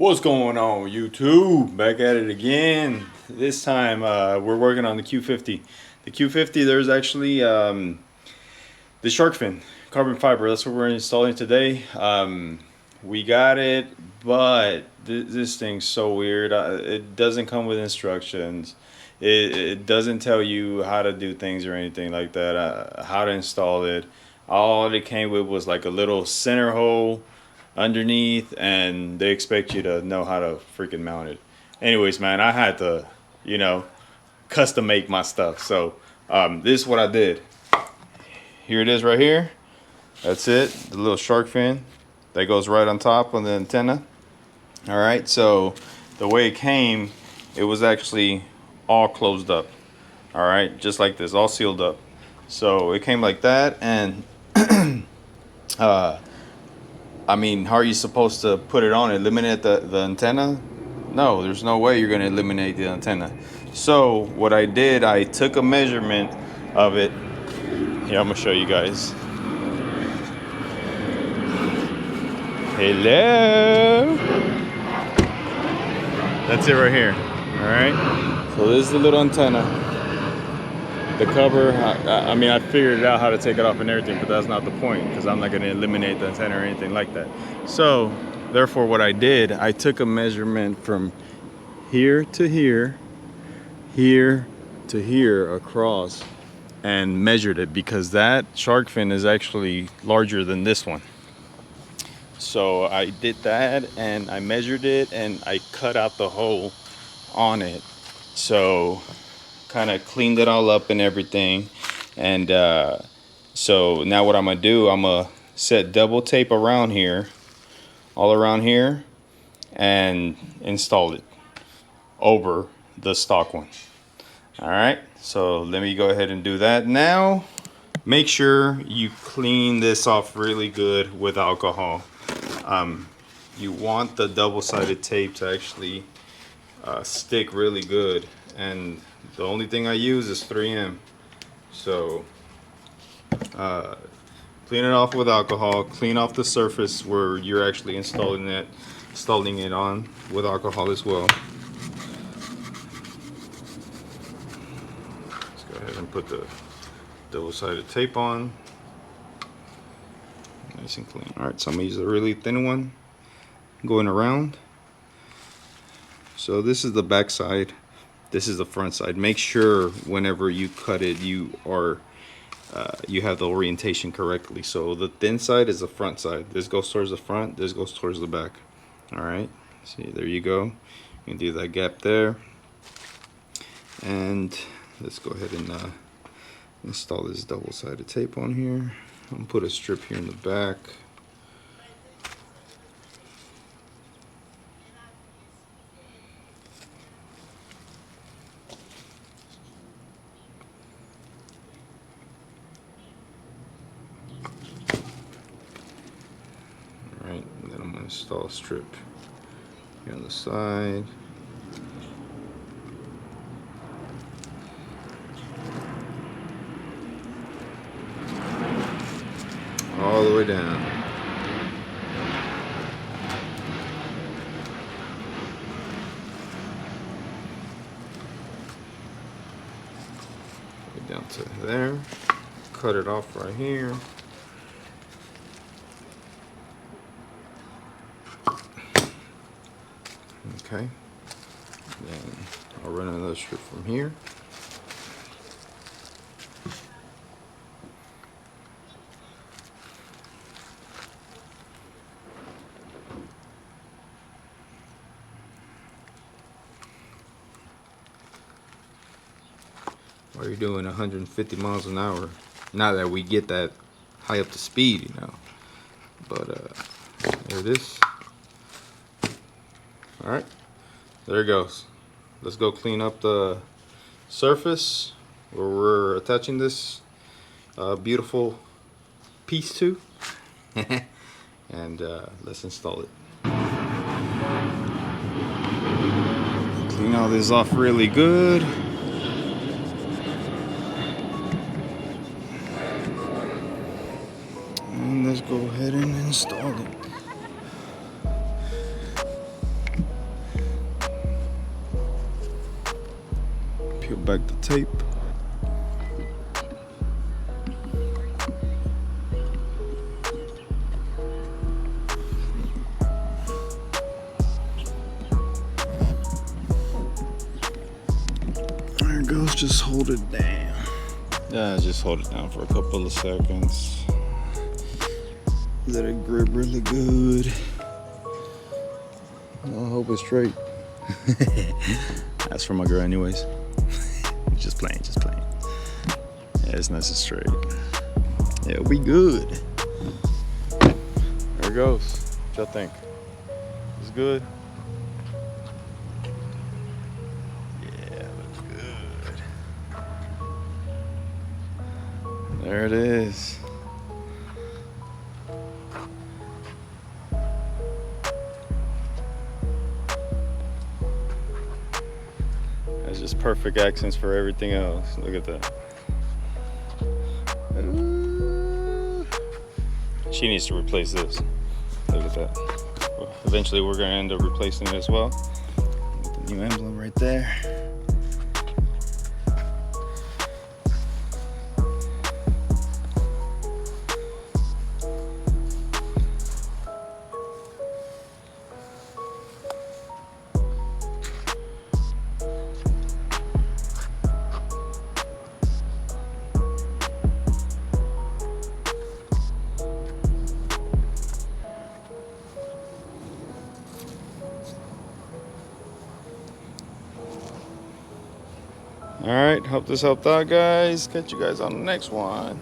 What's going on, YouTube? Back at it again. This time we're working on the Q50. The Q50, there's actually the shark fin, carbon fiber. That's what we're installing today. We got it, but this thing's so weird. It doesn't come with instructions. It doesn't tell you how to do things or anything like that, how to install it. All it came with was like a little center hole underneath, and they expect you to know how to freaking mount it. Anyways, man, I had to, custom make my stuff. So this is what I did. Here it is right here. That's it, the little shark fin that goes right on top of the antenna. All right, so the way it came, it was actually all closed up. All right, just like this, all sealed up. So it came like that, and I mean, how are you supposed to put it on? Eliminate the antenna? No, there's no way you're gonna eliminate the antenna. So what I did, I took a measurement of it. Here, I'm gonna show you guys. Hello. That's it right here. All right. So this is the little antenna. The cover, I mean, I figured it out how to take it off and everything, but that's not the point, because I'm not going to eliminate the antenna or anything like that. So therefore what I did, I took a measurement from here to here, here to here across, and measured it, because that shark fin is actually larger than this one. So I did that, and I measured it, and I cut out the hole on it. So kind of cleaned it all up and everything. And so now what I'm gonna do, I'm gonna set double tape around here, all around here, and install it over the stock one. All right, so let me go ahead and do that now. Make sure you clean this off really good with alcohol. You want the double-sided tape to actually stick really good, and the only thing I use is 3M. So clean it off with alcohol. Clean off the surface where you're actually installing it on with alcohol as well. Let's go ahead and put the double-sided tape on. Nice and clean. All right, so I'm gonna use a really thin one going around. So this is the back side. This is the front side. Make sure whenever you cut it, you have the orientation correctly. So the thin side is the front side. This goes towards the front. This goes towards the back. All right. See, there you go. You can do that gap there. And let's go ahead and install this double-sided tape on here. I'm gonna put a strip here in the back. Alright, and then I'm gonna install a strip here on the side. All the way down. Down to there. Cut it off right here. Okay. Then I'll run another strip from here. While you're doing 150 miles an hour. Not that we get that high up to speed, but there it is. All right, there it goes. Let's go clean up the surface where we're attaching this beautiful piece to, and let's install it. Clean all this off really good. And let's go ahead and install it. Peel back the tape. There it goes, just hold it down. Yeah, just hold it down for a couple of seconds. Let it grip really good. I hope it's straight. That's for my girl anyways. Just playing. Yeah, it's nice and straight. Yeah, we good. There it goes. What y'all think? It's good? Yeah, looks good. There it is. That's just perfect accents for everything else. Look at that. She needs to replace this. Look at that. Eventually we're gonna end up replacing it as well. With the new emblem right there. All right, hope this helped out, guys. Catch you guys on the next one.